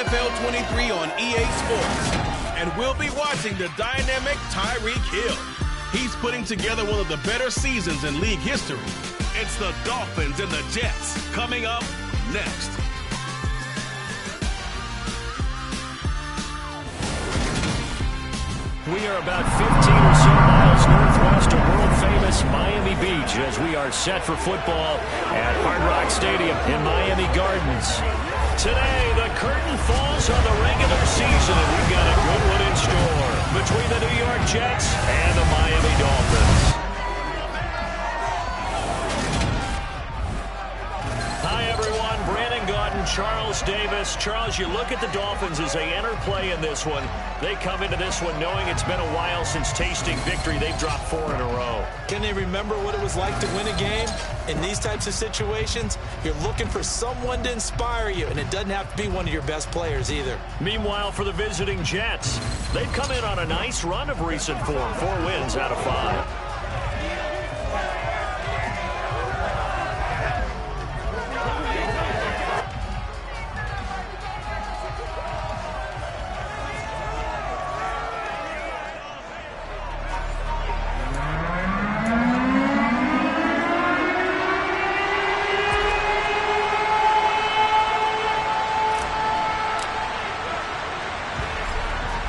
NFL 23 on EA Sports. And we'll be watching the dynamic Tyreek Hill. He's putting together one of the better seasons in league history. It's the Dolphins and the Jets coming up next. We are about 15 or so miles northwest of world-famous Miami Beach as we are set for football at Hard Rock Stadium in Miami Gardens. Today, the curtain falls on the regular season, and we've got a good one in store between the New York Jets and the Miami Dolphins. Hi, everyone. Brandon Gaudin, Charles Davis. Charles, you look at the Dolphins as they enter play in this one. They come into this one knowing it's been a while since tasting victory. They've dropped 4 in a row. Can they remember what it was like to win a game? In these types of situations, you're looking for someone to inspire you, and it doesn't have to be one of your best players either. Meanwhile, for the visiting Jets, they've come in on a nice run of recent form. 4 wins out of 5.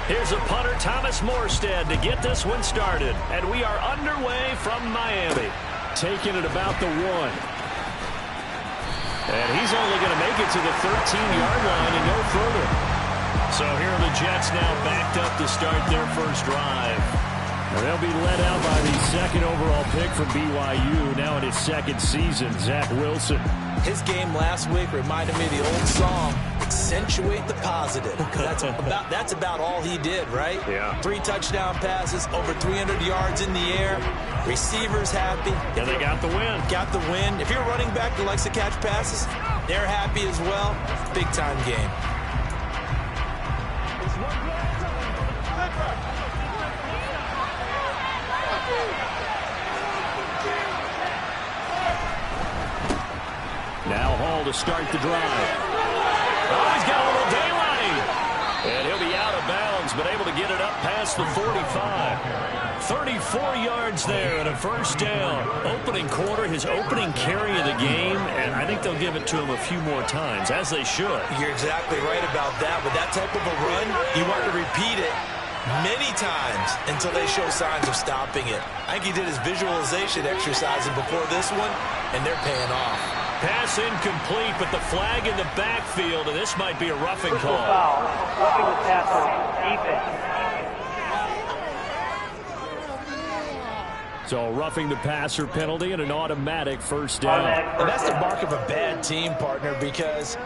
Here's a punter, Thomas Morstead, to get this one started. And we are underway from Miami. Taking it about the 1. And he's only going to make it to the 13-yard line and no further. So here are the Jets now backed up to start their first drive. And they'll be led out by the second overall pick from BYU, now in his second season, Zach Wilson. His game last week reminded me of the old song, accentuate the positive. That's about all he did, right? Yeah. 3 touchdown passes, over 300 yards in the air. Receivers happy. And they got the win. Got the win. If you're a running back that likes to catch passes, they're happy as well. Big-time game. Now Hall to start the drive. Oh, he's got a little daylight. And he'll be out of bounds, but able to get it up past the 45. 34 yards there and a first down. Opening quarter, his opening carry of the game, and I think they'll give it to him a few more times, as they should. You're exactly right about that. With that type of a run, you want to repeat it many times until they show signs of stopping it. I think he did his visualization exercising before this one, and they're paying off. Pass incomplete, but the flag in the backfield, and this might be a roughing call. Foul. Roughing the passer. Defense. So roughing the passer penalty and an automatic first down. And that's the mark of a bad team, partner, because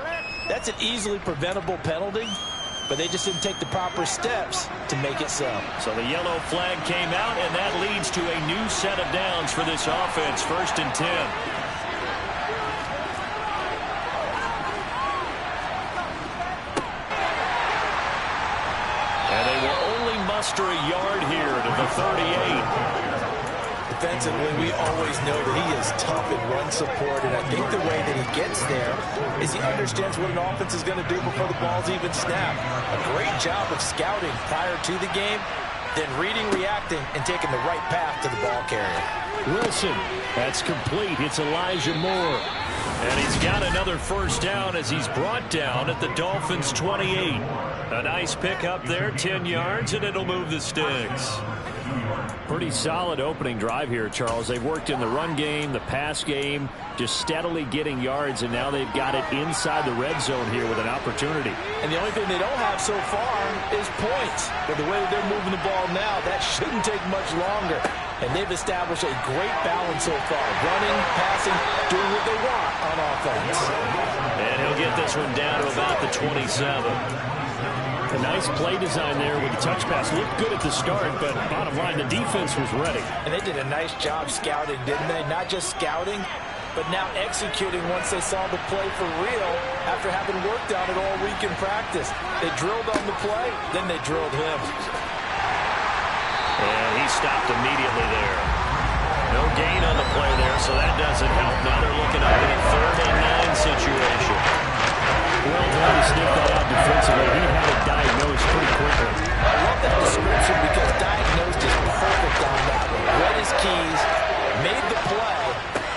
that's an easily preventable penalty, but they just didn't take the proper steps to make it so. So the yellow flag came out, and that leads to a new set of downs for this offense. 1st and 10. Muster a yard here to the 38. Defensively, we always know that he is tough in run support, and I think the way that he gets there is he understands what an offense is going to do before the ball's even snapped. A great job of scouting prior to the game, then reading, reacting, and taking the right path to the ball carrier. Wilson, that's complete. It's Elijah Moore. And he's got another first down as he's brought down at the Dolphins' 28. A nice pick up there, 10 yards, and it'll move the sticks. Pretty solid opening drive here, Charles. They've worked in the run game, the pass game, just steadily getting yards, and now they've got it inside the red zone here with an opportunity. And the only thing they don't have so far is points. But the way that they're moving the ball now, that shouldn't take much longer. And they've established a great balance so far. Running, passing, doing what they want on offense. And he'll get this one down to about the 27. A nice play design there with the touch pass. Looked good at the start, but bottom line, the defense was ready. And they did a nice job scouting, didn't they? Not just scouting, but now executing once they saw the play for real after having worked on it all week in practice. They drilled on the play, then they drilled him. And he stopped immediately there. No gain on the play there, so that doesn't help. Now they're looking up in a 3rd and 9 situation. Well done to sniff that out defensively. He had it diagnosed pretty quickly. I love that description because diagnosed is perfect on that one. Read his keys, made the play,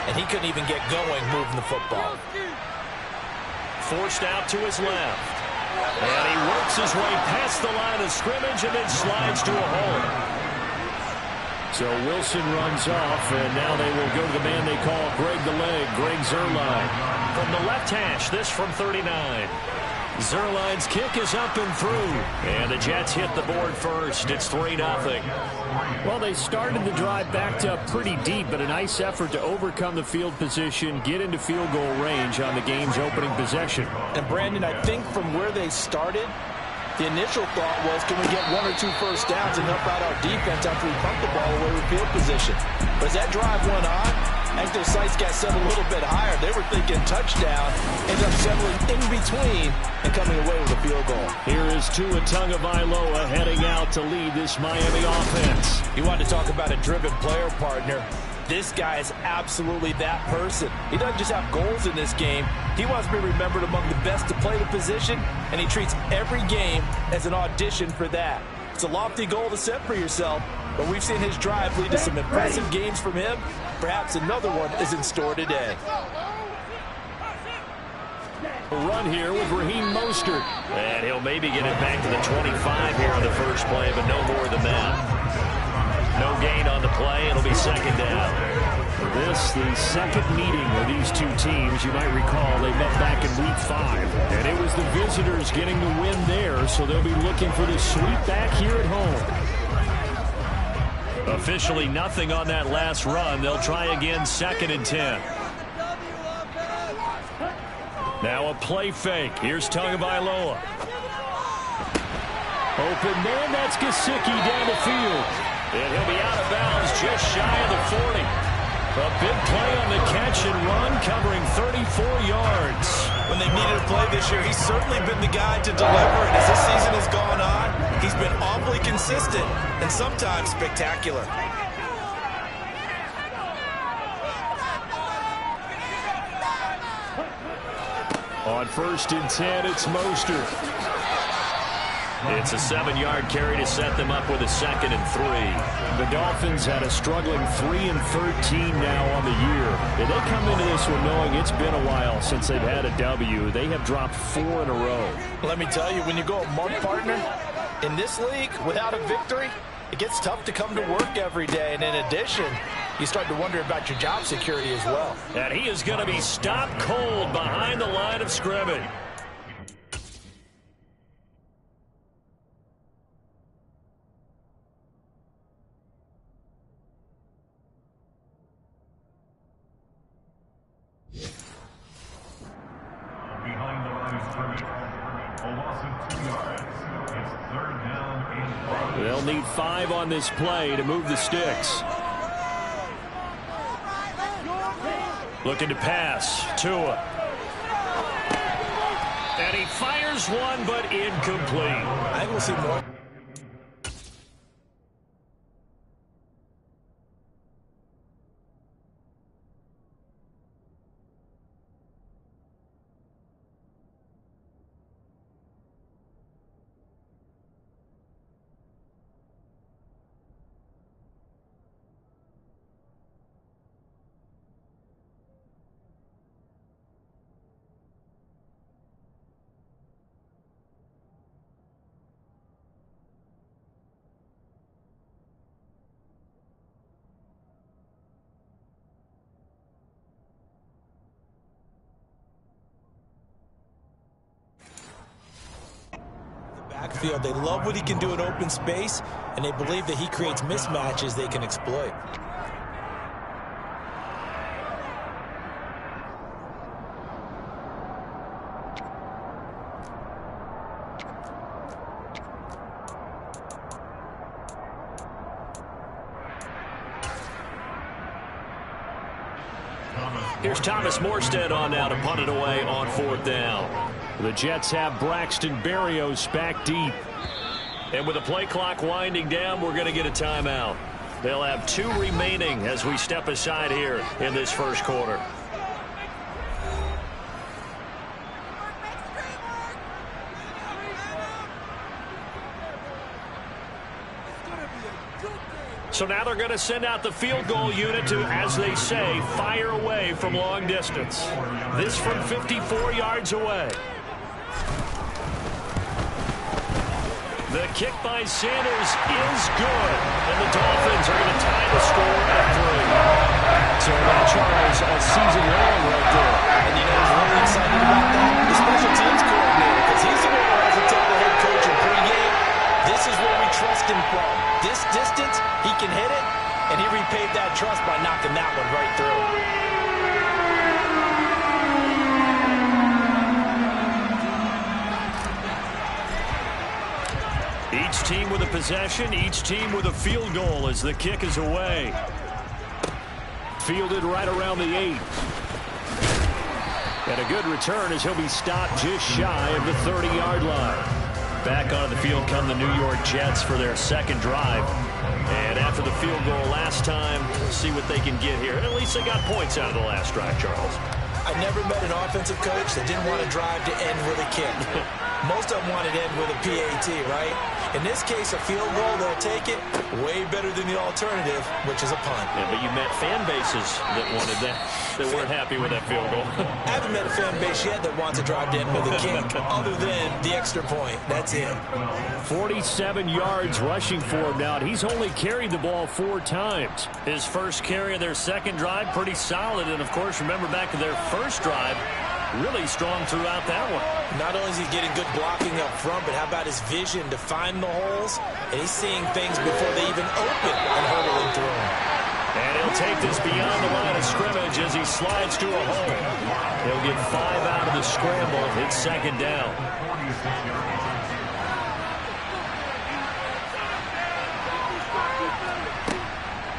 and he couldn't even get going moving the football. Forced out to his left. And he works his way past the line of scrimmage and then slides to a hole. So Wilson runs off, and now they will go to the man they call Greg the Leg, Greg Zuerlein. From the left hash, this from 39. Zuerlein's kick is up and through. And the Jets hit the board first. It's 3-0. Well, they started the drive backed up pretty deep, but a nice effort to overcome the field position, get into field goal range on the game's opening possession. And, Brandon, I think from where they started, the initial thought was, can we get 1 or 2 first downs and help out our defense after we pump the ball away with field position? But as that drive went on, I think their sights got set a little bit higher. They were thinking touchdown, ended up settling in between and coming away with a field goal. Here is Tua Tagovailoa heading out to lead this Miami offense. You want to talk about a driven player, partner. This guy is absolutely that person. He doesn't just have goals in this game. He wants to be remembered among the best to play the position, and he treats every game as an audition for that. It's a lofty goal to set for yourself, but we've seen his drive lead to some impressive games from him. Perhaps another one is in store today. A run here with Raheem Mostert. And he'll maybe get it back to the 25 here on the first play, but no more than that. No gain on the play. It'll be second down. This, the second meeting of these two teams. You might recall they met back in Week 5. And it was the visitors getting the win there, so they'll be looking for the sweep back here at home. Officially nothing on that last run. They'll try again, 2nd and 10. Now a play fake. Here's Tagovailoa. Open man, that's Gesicki down the field. And he'll be out of bounds just shy of the 40. A big play on the catch and run, covering 34 yards. When they needed a play this year, he's certainly been the guy to deliver. And as this season has gone on, he's been awfully consistent and sometimes spectacular. On 1st and 10, it's Mostert. It's a 7-yard carry to set them up with a 2nd and 3. The Dolphins had a struggling 3-13 now on the year. And they come into this one knowing it's been a while since they've had a W. They have dropped 4 in a row. Let me tell you, when you go a month, partner, in this league, without a victory, it gets tough to come to work every day. And in addition, you start to wonder about your job security as well. And he is going to be stopped cold behind the line of scrimmage. Behind the line of scrimmage, a loss of 2 yards. It's 3rd down and 5. They'll need 5 on this play to move the sticks. Looking to pass. Tua. And he fires one, but incomplete. I think we'll see more. Backfield. They love what he can do in open space, and they believe that he creates mismatches they can exploit. Here's Thomas Morstead on now to punt it away on 4th down. The Jets have Braxton Berrios back deep. And with the play clock winding down, we're going to get a timeout. They'll have 2 remaining as we step aside here in this first quarter. So now they're going to send out the field goal unit to, as they say, fire away from long distance. This from 54 yards away. The kick by Sanders is good. And the Dolphins are going to tie the score at 3. So now Charles, a season long right there. And you know who's really excited about that? The special teams coordinator, because he's the one who has to tell the head coach in pregame, this is where we trust him from. This distance, he can hit it, and he repaid that trust by knocking that one right through. Each team with a possession, each team with a field goal as the kick is away. Fielded right around the 8. And a good return as he'll be stopped just shy of the 30-yard line. Back onto the field come the New York Jets for their second drive. And after the field goal last time, we'll see what they can get here. At least they got points out of the last drive, Charles. I never met an offensive coach that didn't want to drive to end with a kick. Most of them wanted to end with a PAT, right? In this case, a field goal, they'll take it way better than the alternative, which is a punt. Yeah, but you met fan bases that wanted that, that weren't happy with that field goal. I haven't met a fan base yet that wants to drive to end with a kick, other than the extra point. That's it. 47 yards rushing for him now, and he's only carried the ball 4 times. His first carry of their second drive, pretty solid. And, of course, remember back to their first drive, really strong throughout that one. Not only is he getting good blocking up front, but how about his vision to find the holes? And he's seeing things before they even open and hurdling through them. And he'll take this beyond the line of scrimmage as he slides to a hole. He'll get 5 out of the scramble. It's second down.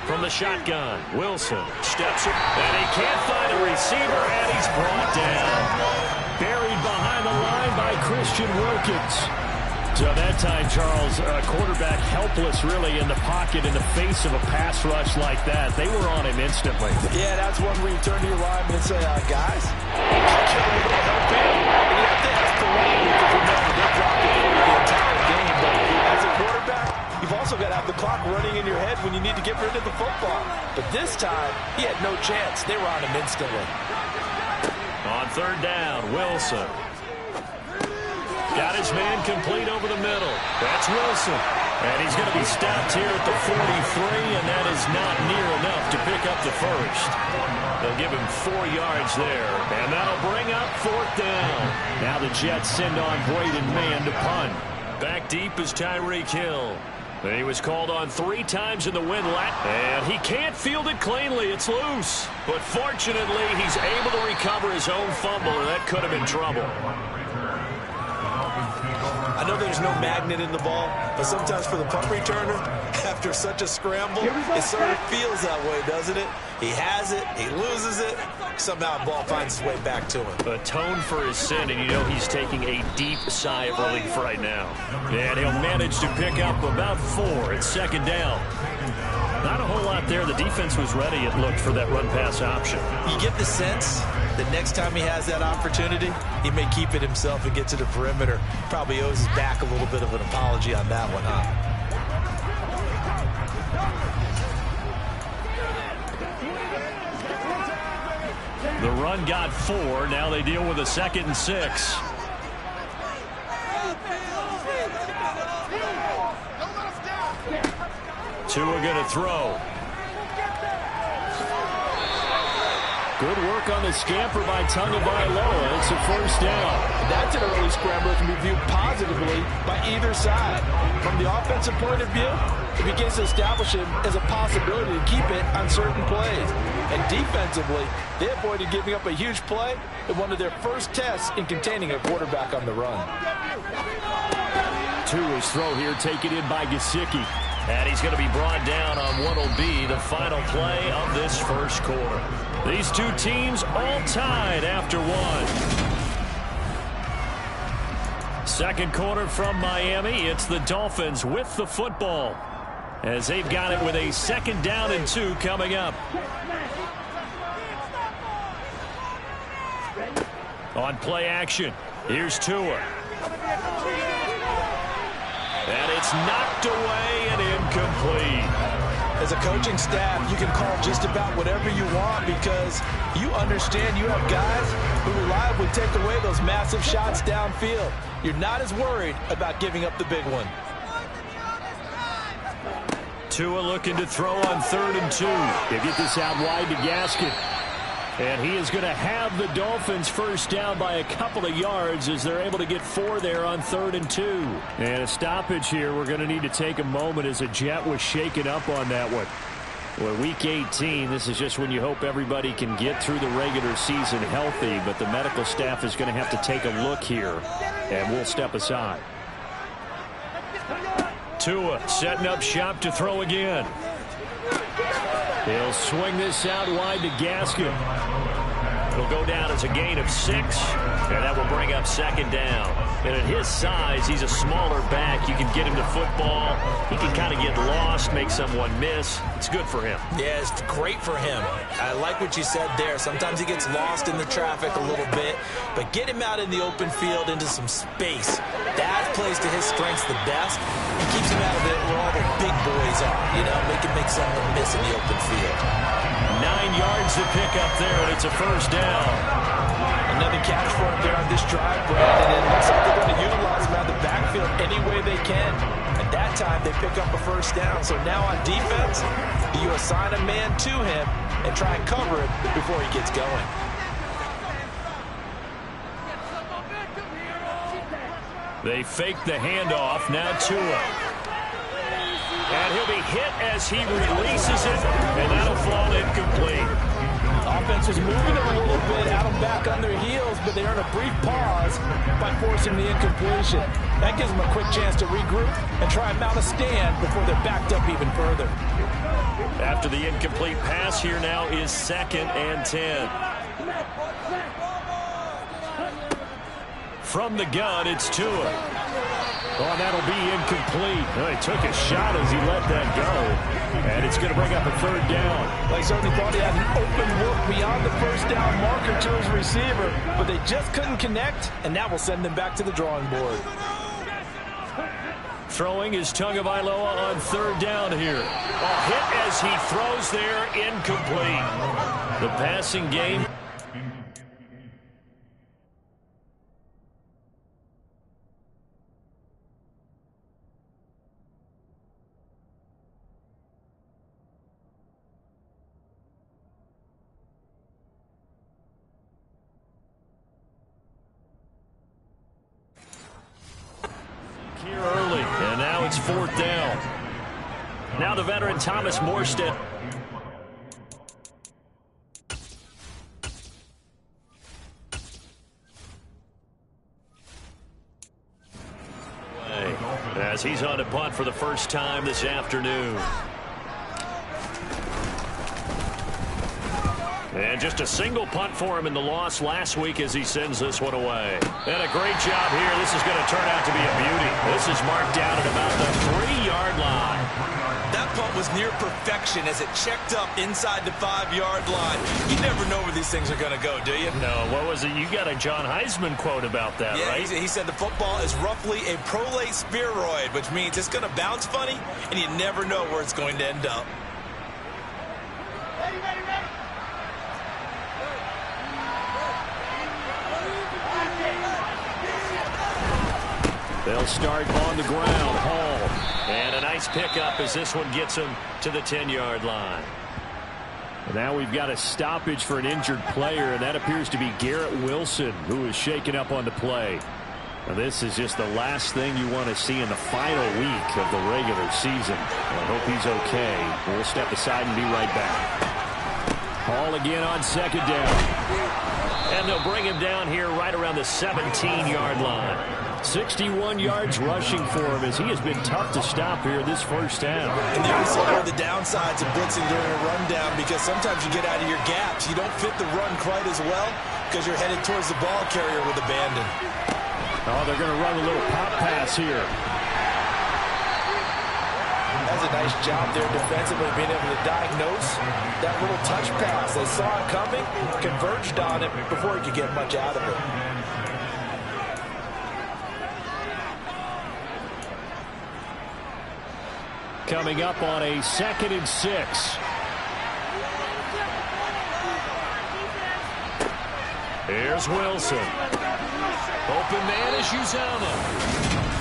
From the shotgun, Wilson steps up, and he can't find a receiver, and he's brought down. Buried behind the line by Christian Wilkins. So that time, Charles, quarterback helpless really in the pocket in the face of a pass rush like that. They were on him instantly. Yeah, that's one where you turn to your lineman and say, guys, can we go help him? And you have to ask the lineman because remember, they're dropping for the entire game. But as a quarterback, you've also got to have the clock running in your head when you need to get rid of the football. But this time, he had no chance. They were on him instantly. On third down, Wilson. Got his man complete over the middle. That's Wilson. And he's going to be stopped here at the 43, and that is not near enough to pick up the first. They'll give him 4 yards there, and that'll bring up 4th down. Now the Jets send on Braden Mann to punt. Back deep is Tyreek Hill. He was called on 3 times in the win last, and he can't field it cleanly. It's loose. But fortunately, he's able to recover his own fumble, or that could have been trouble. I know there's no magnet in the ball, but sometimes for the punt returner, after such a scramble, it sort of feels that way, doesn't it? He has it, he loses it, somehow the ball finds its way back to him. Atone for his sin, and you know he's taking a deep sigh of relief right now. And he'll manage to pick up about 4 at second down. Not a whole lot there. The defense was ready, it looked, for that run-pass option. You get the sense that next time he has that opportunity, he may keep it himself and get to the perimeter. Probably owes his back a little bit of an apology on that one, huh? The run got 4. Now they deal with a 2nd and 6. Tua going to throw. Good work on the scamper by Tagovailoa. It's a 1st down. That's an early scramble that can be viewed positively by either side. From the offensive point of view, it begins to establish him as a possibility to keep it on certain plays. And defensively, they avoided giving up a huge play in one of their first tests in containing a quarterback on the run. Tua's throw here taken in by Gesicki. And he's going to be brought down on what will be the final play of this first quarter. These two teams all tied after 1. Second quarter from Miami. It's the Dolphins with the football as they've got it with a 2nd down and 2 coming up. On play action, here's Tua. And it's knocked away and incomplete. As a coaching staff, you can call just about whatever you want because you understand you have guys who reliably take away those massive shots downfield. You're not as worried about giving up the big one. Tua looking to throw on 3rd and 2. They get this out wide to Gaskin. And he is going to have the Dolphins first down by a couple of yards as they're able to get 4 there on 3rd and 2. And a stoppage here. We're going to need to take a moment as a Jet was shaken up on that one. Well, Week 18, this is just when you hope everybody can get through the regular season healthy, but the medical staff is going to have to take a look here, and we'll step aside. Tua setting up shop to throw again. He'll swing this out wide to Gaskin. It'll go down as a gain of 6, and that will bring up 2nd down. And at his size, he's a smaller back. You can get him to football. He can kind of get lost, make someone miss. It's good for him. Yeah, it's great for him. I like what you said there. Sometimes he gets lost in the traffic a little bit, but get him out in the open field into some space. That plays to his strengths the best. It keeps him out of it where all the big boys are. You know, they can make something miss in the open field. 9 yards to pick up there, and it's a first down. Another catch for him there on this drive, Brad, and it looks like they're going to utilize him out of the backfield any way they can. At that time, they pick up a first down. So now on defense, you assign a man to him and try and cover him before he gets going. They fake the handoff. Now Tua. And he'll be hit as he releases it, and that'll fall incomplete. Offense was moving them a little bit, out them back on their heels, but they earn a brief pause by forcing the incompletion. That gives them a quick chance to regroup and try and mount a stand before they're backed up even further. After the incomplete pass, here now is 2nd and 10. From the gun, it's Tua. Oh, that'll be incomplete. Oh, he took a shot as he let that go. And it's going to bring up a 3rd down. They certainly thought he had an open look beyond the first down marker to his receiver, but they just couldn't connect, and that will send them back to the drawing board. Throwing is Tagovailoa on 3rd down here. A hit as he throws there, incomplete. The passing game. Here early, and now it's 4th down. Now the veteran Thomas Morstead. As he's on to punt for the first time this afternoon. And just a single punt for him in the loss last week as he sends this one away. And a great job here. This is going to turn out to be a beauty. This is marked down at about the 3-yard line. That punt was near perfection as it checked up inside the 5-yard line. You never know where these things are going to go, do you? No, what was it? You got a John Heisman quote about that, yeah, right? He said the football is roughly a prolate spheroid, which means it's going to bounce funny, and you never know where it's going to end up. They'll start on the ground. Hall. And a nice pickup as this one gets him to the 10-yard line. And now we've got a stoppage for an injured player, and that appears to be Garrett Wilson, who is shaken up on the play. Now, this is just the last thing you want to see in the final week of the regular season. I hope he's okay. We'll step aside and be right back. Hall again on 2nd down. And they'll bring him down here right around the 17-yard line. 61 yards rushing for him as he has been tough to stop here this first half. And there is one of the downsides of blitzing during a rundown because sometimes you get out of your gaps. You don't fit the run quite as well because you're headed towards the ball carrier with abandon. Oh, they're going to run a little pop pass here. That's a nice job there defensively, being able to diagnose that little touch pass. They saw it coming, converged on it before he could get much out of it. coming up on a 2nd and 6. Here's Wilson. Open man is Uzama.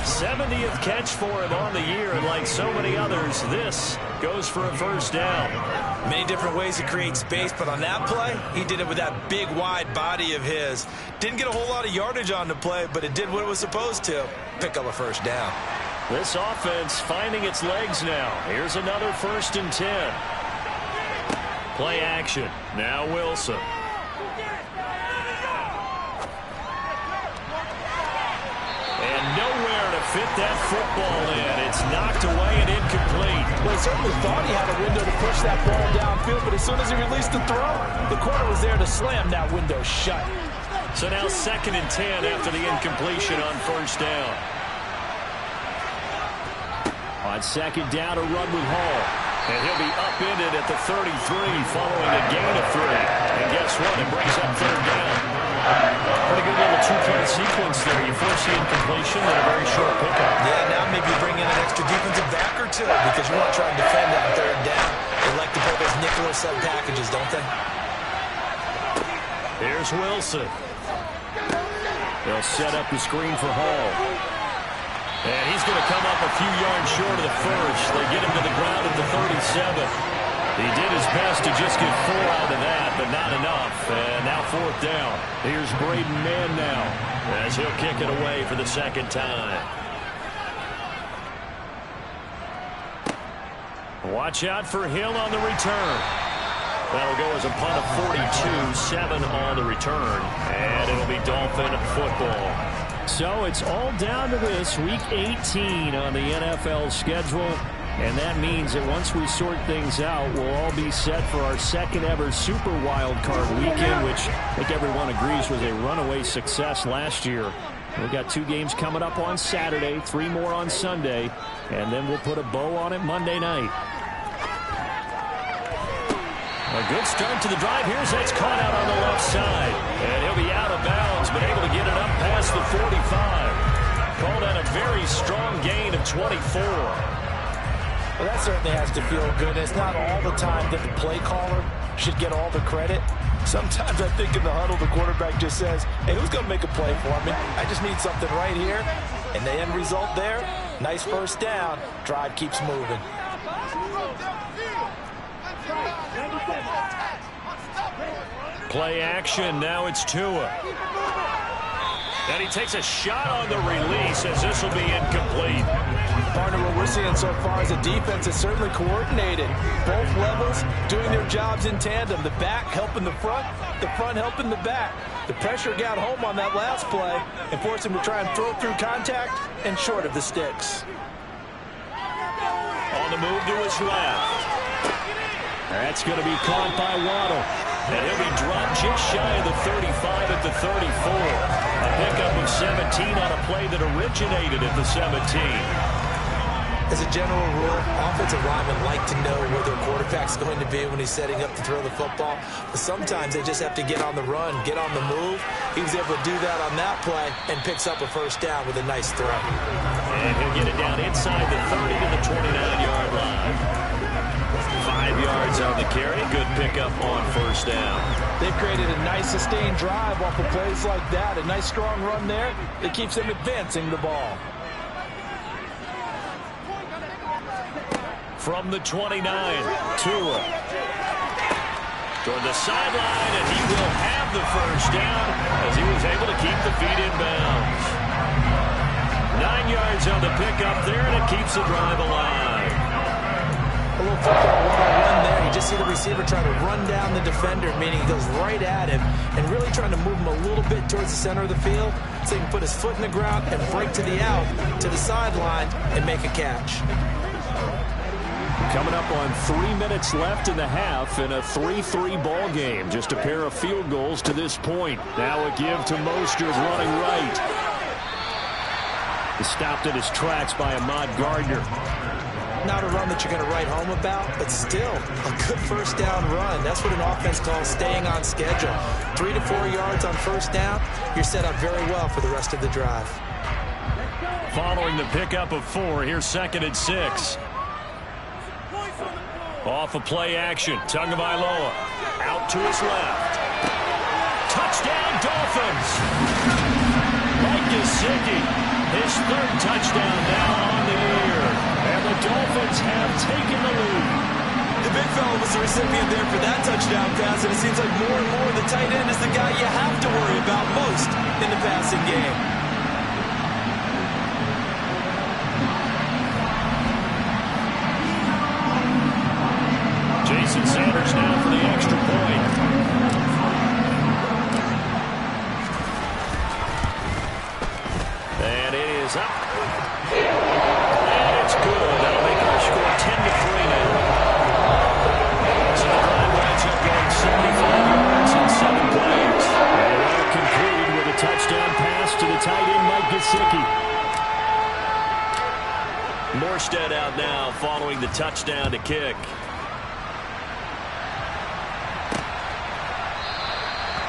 70th catch for him on the year, and like so many others, this goes for a first down. Many different ways to create space, but on that play, he did it with that big, wide body of his. Didn't get a whole lot of yardage on the play, but it did what it was supposed to. Pick up a first down. This offense finding its legs now. Here's another 1st and 10. Play action. Now Wilson. And nowhere to fit that football in. It's knocked away and incomplete. Well, he certainly thought he had a window to push that ball downfield, but as soon as he released the throw, the corner was there to slam that window shut. So now 2nd and 10 after the incompletion on 1st down. On 2nd down, a run with Hall. And he'll be upended at the 33 following a gain of 3. And guess what? It brings up 3rd down. Pretty good little 2-play sequence there. You force the incompletion and a very short pickup. Yeah, now maybe bring in an extra defensive back or two because you want to try and defend that 3rd down. They like to play those nickel or sub packages, don't they? Here's Wilson. They'll set up the screen for Hall. And he's going to come up a few yards short of the first. They get him to the ground at the 37. He did his best to just get 4 out of that, but not enough. And now 4th down. Here's Braden Mann now as he'll kick it away for the 2nd time. Watch out for Hill on the return. That'll go as a punt of 42, 7 on the return. And it'll be Dolphin football. So it's all down to this, Week 18 on the NFL schedule. And that means that once we sort things out, we'll all be set for our 2nd ever Super Wild Card weekend, which I think everyone agrees was a runaway success last year. We've got 2 games coming up on Saturday, 3 more on Sunday, and then we'll put a bow on it Monday night. A good start to the drive. Here's that's caught out on the left side. And he'll be out of bounds, but able to get it up past the 45. Called out a very strong gain of 24. Well, that certainly has to feel good. It's not all the time that the play caller should get all the credit. Sometimes I think in the huddle, the quarterback just says, hey, who's going to make a play for me? I just need something right here. And the end result there, nice first down. Drive keeps moving. Play action. Now it's Tua. And he takes a shot on the release as this will be incomplete. Partner, what we're seeing so far is a defense that's certainly coordinated. Both levels doing their jobs in tandem. The back helping the front helping the back. The pressure got home on that last play and forced him to try and throw through contact and short of the sticks. On the move to his left. That's going to be caught by Waddle. And he'll be dropped just shy of the 35 at the 34. A pickup of 17 on a play that originated at the 17. As a general rule, offensive linemen like to know where their quarterback's going to be when he's setting up to throw the football. But sometimes they just have to get on the run, get on the move. He was able to do that on that play and picks up a first down with a nice throw. And he'll get it down inside the 30 to the 29-yard line. 5 yards on the carry. Good pickup on first down. They've created a nice sustained drive off of plays like that. A nice strong run there that keeps them advancing the ball. From the 29, Tua. Toward the sideline, and he will have the first down as he was able to keep the feet in bounds. 9 yards on the pickup there, and it keeps the drive alive. A little football one-on-one there. You just see the receiver trying to run down the defender, meaning he goes right at him and really trying to move him a little bit towards the center of the field so he can put his foot in the ground and break to the out, to the sideline, and make a catch. Coming up on 3 minutes left in the half in a 3-3 ball game. Just a pair of field goals to this point. Now a give to Mostert running right. He's stopped in his tracks by Ahmad Gardner. Not a run that you're going to write home about, but still a good first down run. That's what an offense calls staying on schedule. 3 to 4 yards on first down, you're set up very well for the rest of the drive. Following the pickup of 4, here's 2nd and 6. Off of play action. Tagovailoa out to his left. Touchdown, Dolphins. Mike Gesicki, his third touchdown now on the year. And the Dolphins have taken the lead. The big fella was the recipient there for that touchdown pass, and it seems like more and more the tight end is the guy you have to worry about most in the passing game. Jason Sanders now for the extra point. And it is up. And it's good. That'll make our score 10-3 now. So the drive winds up going 75 yards in 7 plays. And it will conclude with a touchdown pass to the tight end, Mike Gesicki. Morstead out now following the touchdown to kick.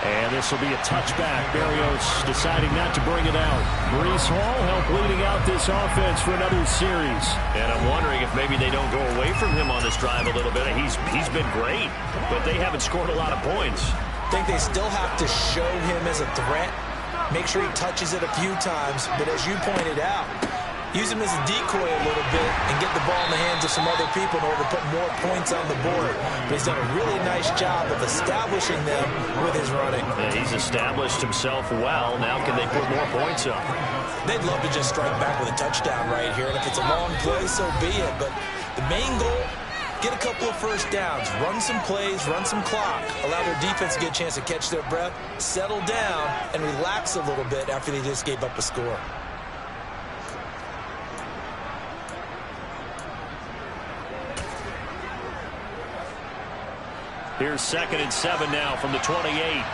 And this will be a touchback. Berrios deciding not to bring it out. Breece Hall helped leading out this offense for another series. And I'm wondering if maybe they don't go away from him on this drive a little bit. He's been great, but they haven't scored a lot of points. I think they still have to show him as a threat. Make sure he touches it a few times. But as you pointed out, use him as a decoy a little bit and get the ball in the hands of some other people in order to put more points on the board. But he's done a really nice job of establishing them with his running. Yeah, he's established himself well. Now can they put more points up? They'd love to just strike back with a touchdown right here. And if it's a long play, so be it. But the main goal, get a couple of first downs. Run some plays, run some clock. Allow their defense to get a chance to catch their breath, settle down, and relax a little bit after they just gave up a score. Here's 2nd and 7 now from the 28.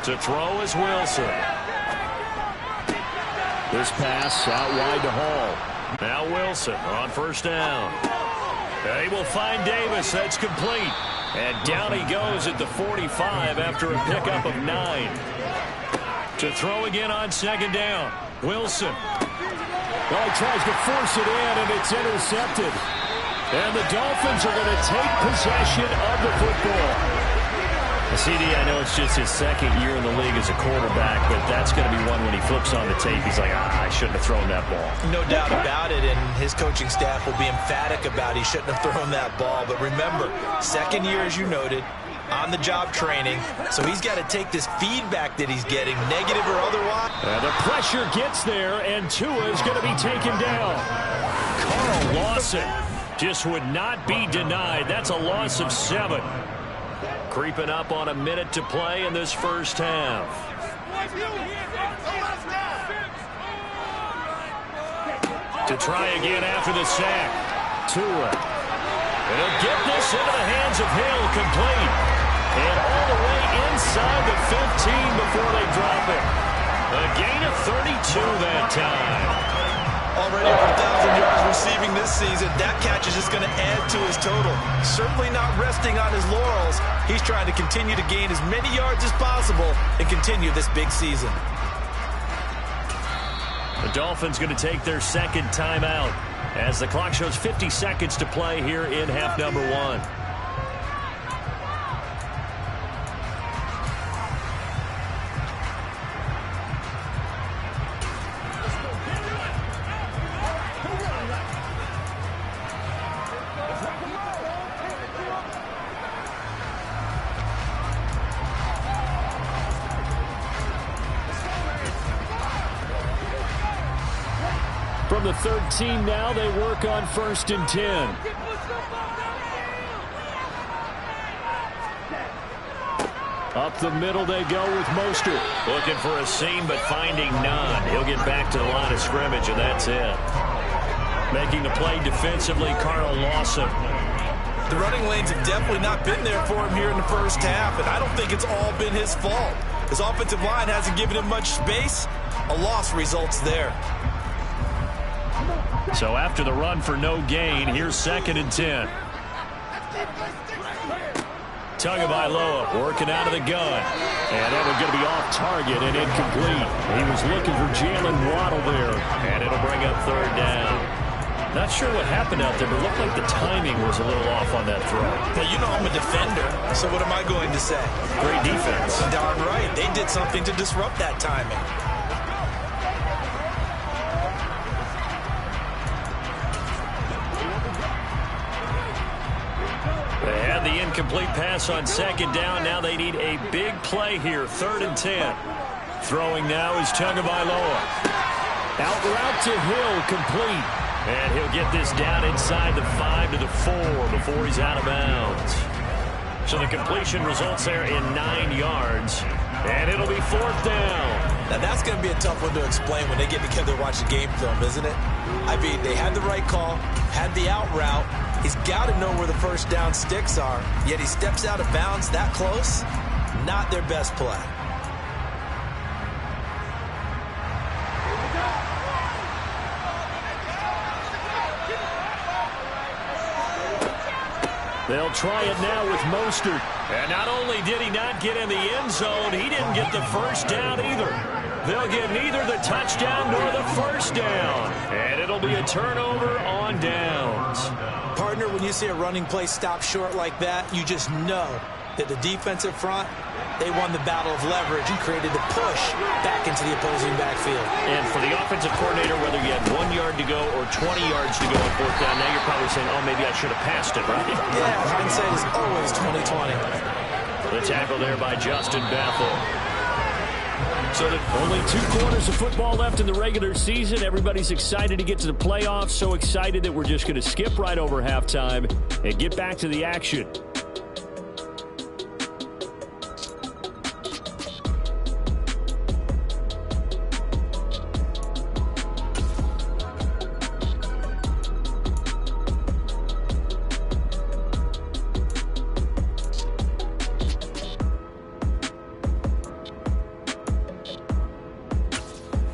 To throw is Wilson. This pass out wide to Hall. Now Wilson on first down. He will find Davis. That's complete. And down he goes at the 45 after a pickup of 9. To throw again on 2nd down. Wilson. Well, he tries to force it in, and it's intercepted. And the Dolphins are going to take possession of the football. CD, I know it's just his 2nd year in the league as a quarterback, but that's going to be one when he flips on the tape. He's like, I shouldn't have thrown that ball. No doubt about it, and his coaching staff will be emphatic about he shouldn't have thrown that ball. But remember, 2nd year, as you noted, on-the-job training, so he's got to take this feedback that he's getting, negative or otherwise. The pressure gets there, and Tua is going to be taken down. Carl Lawson just would not be denied. That's a loss of 7. Creeping up on a minute to play in this first half. To try again after the sack. Tua. And he'll get this into the hands of Hill, complete. And all the way inside the 15 before they drop it. A gain of 32 that time. Already over 1,000 yards receiving this season. That catch is just going to add to his total. Certainly not resting on his laurels. He's trying to continue to gain as many yards as possible and continue this big season. The Dolphins going to take their 2nd timeout as the clock shows 50 seconds to play here in half number 1. From the 13 now, they work on 1st and 10. Up the middle they go with Mostert. Looking for a seam, but finding none. He'll get back to the line of scrimmage, and that's it. Making the play defensively, Carl Lawson. The running lanes have definitely not been there for him here in the first half, and I don't think it's all been his fault. His offensive line hasn't given him much space. A loss results there. So after the run for no gain, here's 2nd and 10. Tagovailoa working out of the gun. And that one's going to be off target and incomplete. He was looking for Jalen Waddle there. And it'll bring up third down. Not sure what happened out there, but it looked like the timing was a little off on that throw. Well, you know I'm a defender, so what am I going to say? Great defense. Darn right. They did something to disrupt that timing. They had the incomplete pass on second down. Now they need a big play here. 3rd and 10. Throwing now is Tagovailoa. Out route to Hill, complete. And he'll get this down inside the 5 to the 4 before he's out of bounds. So the completion results there in 9 yards. And it'll be 4th down. Now that's going to be a tough one to explain when they get together and watch the game film, isn't it? I mean, they had the right call, had the out route. He's got to know where the first down sticks are, yet he steps out of bounds that close. Not their best play. They'll try it now with Mostert. And not only did he not get in the end zone, he didn't get the first down either. They'll get neither the touchdown nor the first down. And it'll be a turnover on downs. Partner, when you see a running play stop short like that, you just know that the defensive front, they won the battle of leverage and created the push back into the opposing backfield. And for the offensive coordinator, whether you had 1 yard to go or 20 yards to go on 4th down, now you're probably saying, oh, maybe I should have passed it, right? Yeah, hindsight is always 20/20. The tackle there by Justin Bethel. So only 2 quarters of football left in the regular season. Everybody's excited to get to the playoffs, so excited that we're just going to skip right over halftime and get back to the action.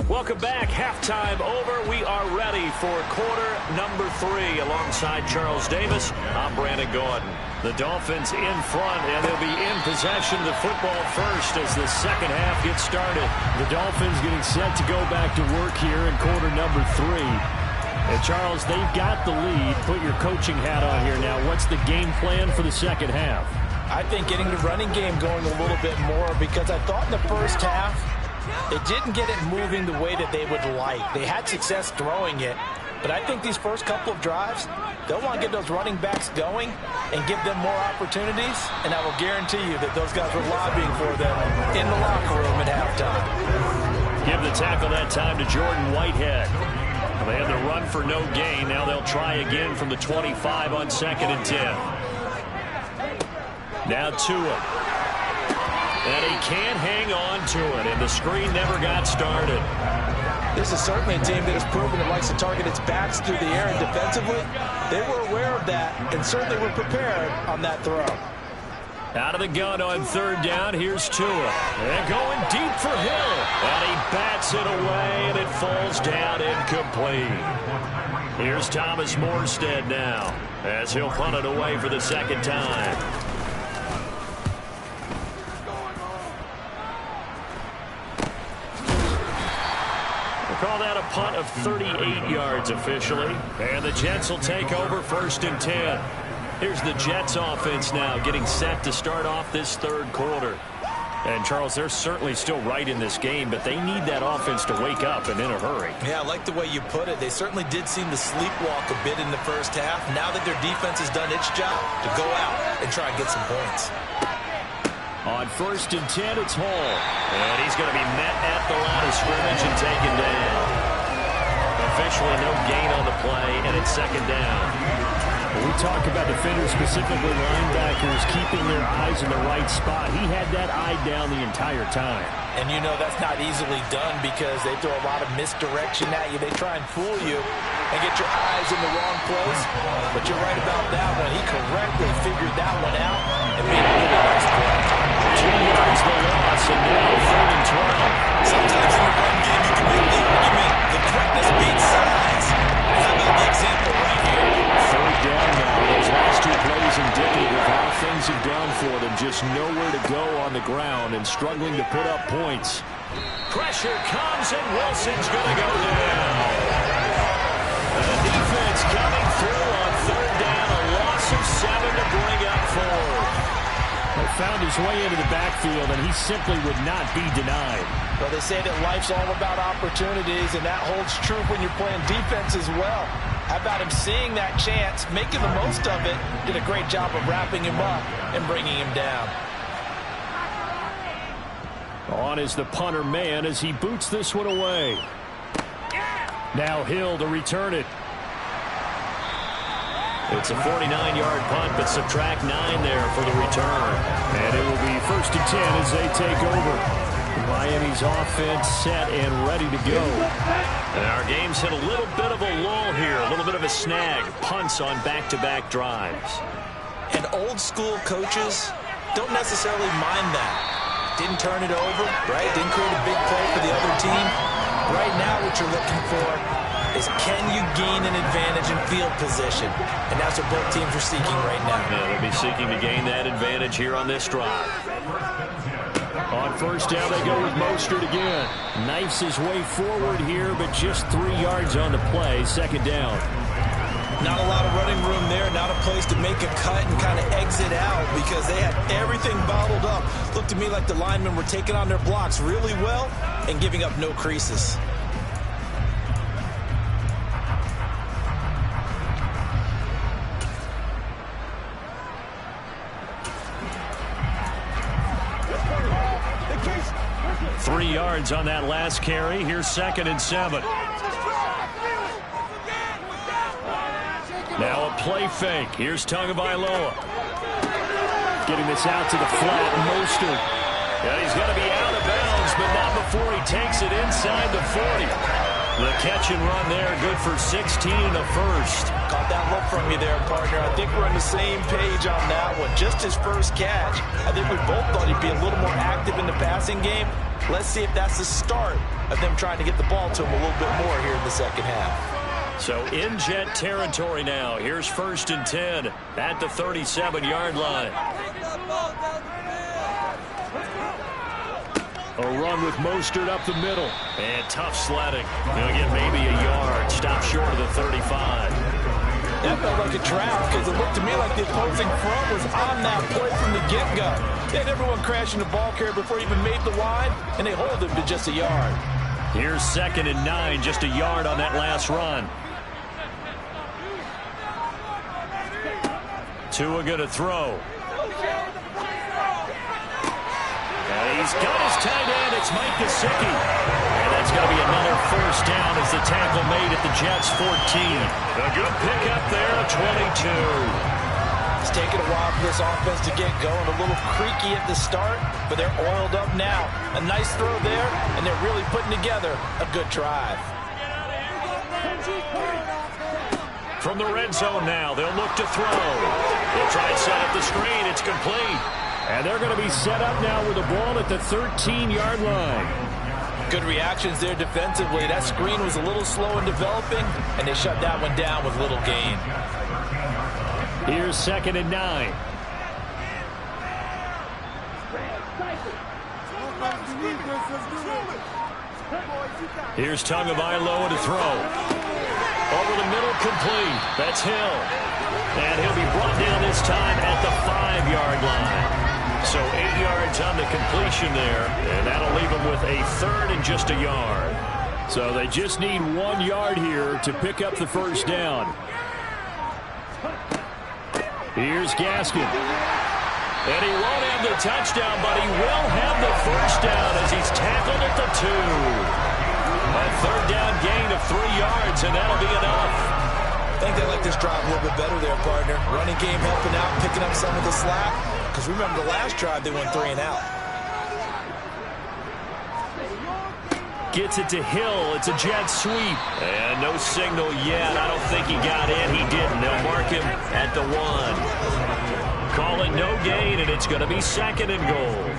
Welcome back. Halftime over. We are ready for quarter number 3. Alongside Charles Davis, I'm Brandon Gordon. The Dolphins in front, and they'll be in possession of the football first as the second half gets started. The Dolphins getting set to go back to work here in quarter number 3. And Charles, they've got the lead. Put your coaching hat on here now. What's the game plan for the second half? I think getting the running game going a little bit more, because I thought in the first half, they didn't get it moving the way that they would like. They had success throwing it, but I think these first couple of drives, they'll want to get those running backs going and give them more opportunities, and I will guarantee you that those guys were lobbying for them in the locker room at halftime. Give the tackle that time to Jordan Whitehead. They had the run for no gain. Now they'll try again from the 25 on 2nd and 10. Now Tua. And he can't hang on to it, and the screen never got started. This is certainly a team that has proven it likes to target its backs through the air, and defensively, they were aware of that and certainly were prepared on that throw. Out of the gun on 3rd down, here's Tua. And going deep for Hill. And he bats it away, and it falls down incomplete. Here's Thomas Morstead now, as he'll punt it away for the second time. Call that a punt of 38 yards officially. And the Jets will take over 1st and 10. Here's the Jets offense now getting set to start off this 3rd quarter. And, Charles, they're certainly still right in this game, but they need that offense to wake up and in a hurry. Yeah, I like the way you put it. They certainly did seem to sleepwalk a bit in the first half. Now that their defense has done its job, to go out and try and get some points. On 1st and 10, it's Hall. And he's going to be met at the line of scrimmage and taken down. Officially no gain on the play, and it's 2nd down. When we talk about defenders, specifically linebackers, keeping their eyes in the right spot, he had that eye down the entire time. And you know that's not easily done because they throw a lot of misdirection at you. They try and fool you and get your eyes in the wrong place. But you're right about that one. He correctly figured that one out and made a really nice play. 2 yards the loss, and now 3rd and 12. Sometimes in the run game you can make the argument the quickness beats size. How about the example right here? 3rd down now. Those last 2 plays indicative of how things have gone for them. just nowhere to go on the ground and struggling to put up points. Pressure comes, and Wilson's going to go down. The defense coming through on third down, a loss of 7 to bring up fourth. He found his way into the backfield, and he simply would not be denied. Well, they say that life's all about opportunities, and that holds true when you're playing defense as well. How about him seeing that chance, making the most of it, did a great job of wrapping him up and bringing him down. On is the punter man as he boots this one away. Now Hill to return it. It's a 49-yard punt, but subtract 9 there for the return. And it will be 1st and 10 as they take over. Miami's offense set and ready to go. And our game's hit a little bit of a lull here, a little bit of a snag. Punts on back-to-back drives. And old school coaches don't necessarily mind that. Didn't turn it over, right? Didn't create a big play for the other team. Right now what you're looking for is can you gain an advantage in field position? And that's what both teams are seeking right now. Yeah, they'll be seeking to gain that advantage here on this drive. On first down, they go with Mostert again. Knifes his way forward here, but just 3 yards on the play. 2nd down. Not a lot of running room there, not a place to make a cut and kind of exit out because they had everything bottled up. Looked to me like the linemen were taking on their blocks really well and giving up no creases. Three yards on that last carry. Here's 2nd and 7. Now a play fake. Here's Tagovailoa. Getting this out to the flat. Mostert. And he's going to be out of bounds, but not before he takes it inside the 40. The catch and run there, good for 16 and a first. Caught that look from you there, partner. I think we're on the same page on that one. Just his first catch. I think we both thought he'd be a little more active in the passing game. Let's see if that's the start of them trying to get the ball to him a little bit more here in the second half. So in jet territory now. Here's 1st and 10 at the 37-yard line. A run with Mostert up the middle. And tough sledding. He'll get maybe a yard. Stop short of the 35. That felt like a trap because it looked to me like the opposing front was on that play from the get-go. They had everyone crashing the ball carrier before he even made the line, and they hold him to just a yard. Here's 2nd and 9, just a yard on that last run. Tua going to throw. And he's got his tight end. It's Mike Gesicki. And that's going to be another 1st down as the tackle made at the Jets' 14. A good pickup there, 22. It's taken a while for this offense to get going. A little creaky at the start, but they're oiled up now. A nice throw there, and they're really putting together a good drive. From the red zone now, they'll look to throw. They'll try and set up the screen. It's complete. And they're going to be set up now with the ball at the 13-yard line. Good reactions there defensively. That screen was a little slow in developing, and they shut that one down with little gain. Here's 2nd and 9. Here's Tagovailoa to throw. Over the middle, complete. That's Hill. And he'll be brought down this time at the 5-yard line. So 8 yards on the completion there, and that'll leave them with a 3rd and just a yard. So they just need 1 yard here to pick up the 1st down. Here's Gaskin. And he won't have the touchdown, but he will have the 1st down as he's tackled at the 2. A 3rd down gain of 3 yards, and that'll be enough. I think they like this drive a little bit better there, partner. Running game helping out, picking up some of the slack. Because remember the last drive, they went 3 and out. Gets it to Hill. It's a jet sweep. And no signal yet. I don't think he got in. He didn't. They'll mark him at the 1. Call it no gain, and it's going to be 2nd and goal.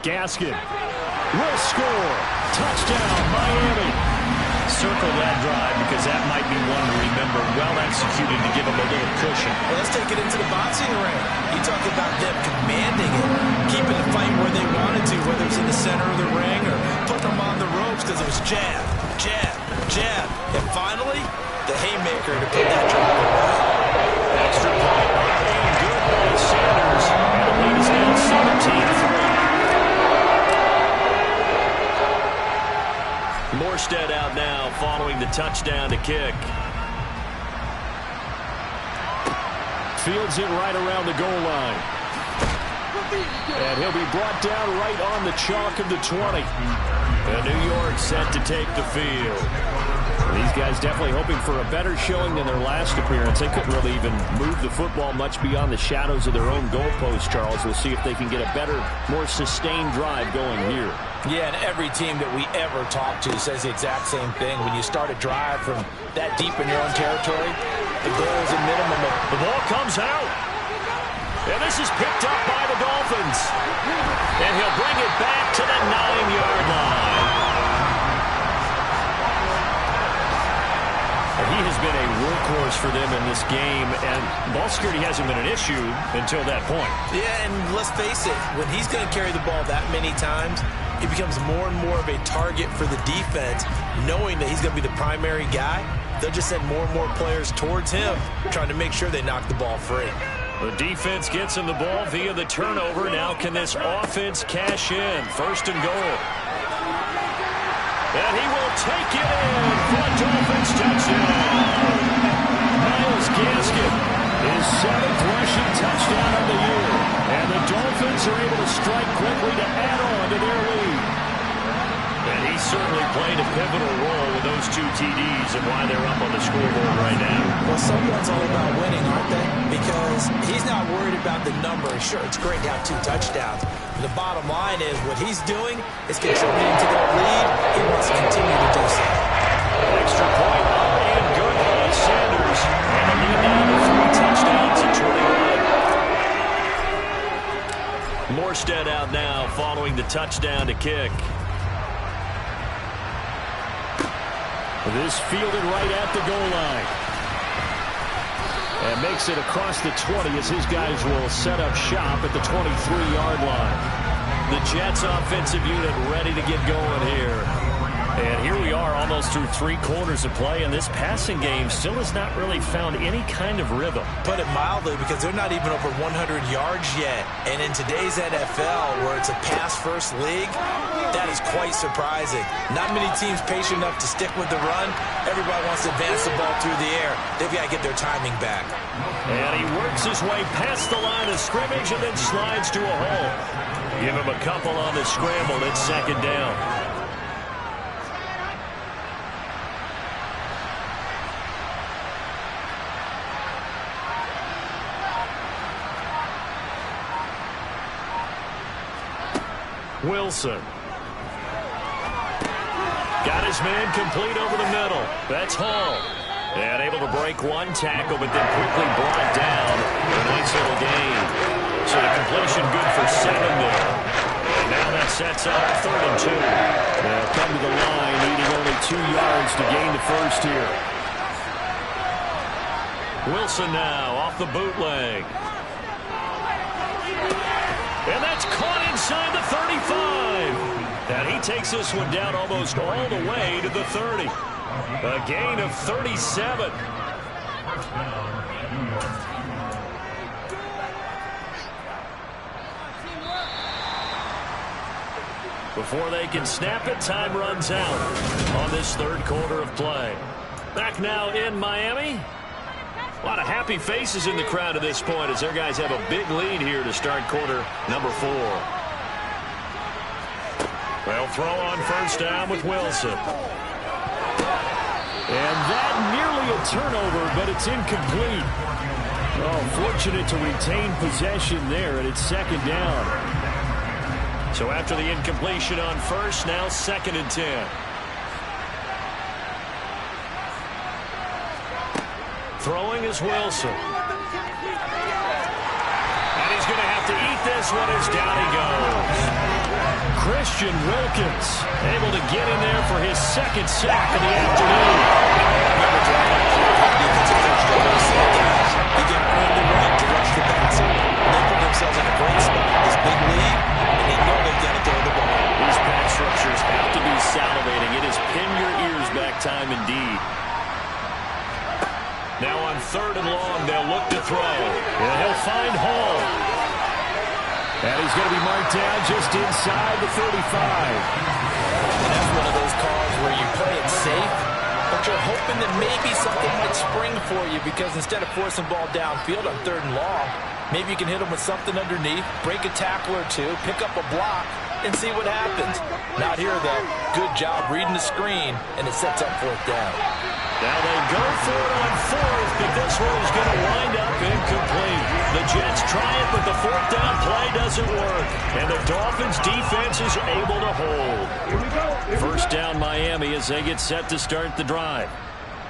Gaskin will score. Touchdown, Miami. circle that drive because that might be one to remember. Well executed to give them a little cushion. Well, let's take it into the boxing ring. You talk about them commanding it, keeping the fight where they wanted to, whether it's in the center of the ring or putting them on the ropes because it was jab, jab, jab. And finally, the haymaker to put that drive away. Extra point. And good by Sanders. And the lead is now 17-3. Morstead out now following the touchdown to kick. Fields it right around the goal line. And he'll be brought down right on the chalk of the 20. And New York set to take the field. These guys definitely hoping for a better showing than their last appearance. They couldn't really even move the football much beyond the shadows of their own goalpost, Charles. We'll see if they can get a better, more sustained drive going here. Yeah, and every team that we ever talk to says the exact same thing. When you start a drive from that deep in your own territory, the goal is a minimum of... The ball comes out. And this is picked up by the Dolphins. And he'll bring it back to the 9-yard line. He has been a workhorse for them in this game, and ball security hasn't been an issue until that point. Yeah, and let's face it, when he's going to carry the ball that many times, he becomes more and more of a target for the defense, knowing that he's going to be the primary guy. They'll just send more and more players towards him, trying to make sure they knock the ball free. The defense gets him the ball via the turnover. Now can this offense cash in? First and goal. And he will take it in for a Dolphins touchdown. Myles Gaskin, his 7th rushing touchdown of the year. And the Dolphins are able to strike quickly to add on to their lead. And he certainly played a pivotal role with those 2 TDs and why they're up on the scoreboard right now. Well, someone's all about winning, aren't they? Because he's not worried about the number. Sure, it's great to have 2 touchdowns. The bottom line is what he's doing is contributing to their lead. He wants to continue to do so. Extra point and good by Sanders. And the lead down to 3 touchdowns at 21. Morstead out now following the touchdown to kick. This fielded right at the goal line. And makes it across the 20 as his guys will set up shop at the 23-yard line. The Jets offensive unit ready to get going here. And here we are almost through 3 quarters of play, and this passing game still has not really found any kind of rhythm. Put it mildly, because they're not even over 100 yards yet. And in today's NFL, where it's a pass-first league, that is quite surprising. Not many teams patient enough to stick with the run. Everybody wants to advance the ball through the air. They've got to get their timing back. And he works his way past the line of scrimmage and then slides to a hole. Give him a couple on the scramble. It's 2nd down. Wilson. Got his man complete over the middle. That's Hall. And able to break 1 tackle, but then quickly brought down. A nice little gain. So the completion good for 7 there. And now that sets up 3rd and 2. They'll come to the line, needing only 2 yards to gain the first here. Wilson now off the bootleg. And that's caught inside the 35. And he takes this one down almost all the way to the 30. A gain of 37. Before they can snap it, time runs out on this 3rd quarter of play. Back now in Miami. A lot of happy faces in the crowd at this point as their guys have a big lead here to start quarter number 4. They'll throw on first down with Wilson. And that nearly a turnover, but it's incomplete. Oh, fortunate to retain possession there, and it's 2nd down. So after the incompletion on first, now 2nd and 10. Throwing is Wilson. And he's going to have to eat this one as down he goes. Christian Wilkins able to get in there for his second sack of the afternoon. He can earn the right to rush the passer. They put themselves in a great spot. This big lead, and they know they've got to throw the ball. These pass rushers have to be salivating. It is pin your ears back time indeed. Now on 3rd and long, they'll look to throw. And he'll find Hall. And he's going to be marked down just inside the 35. And that's one of those calls where you play it safe, but you're hoping that maybe something might spring for you, because instead of forcing ball downfield on 3rd and long, maybe you can hit them with something underneath, break a tackle or two, pick up a block, and see what happens. Not here, though. Good job reading the screen, and it sets up 4th down. Now they go for it on 4th, but this one is going to wind up incomplete. The Jets try it, but the 4th down play doesn't work. And the Dolphins defense is able to hold. First down Miami as they get set to start the drive.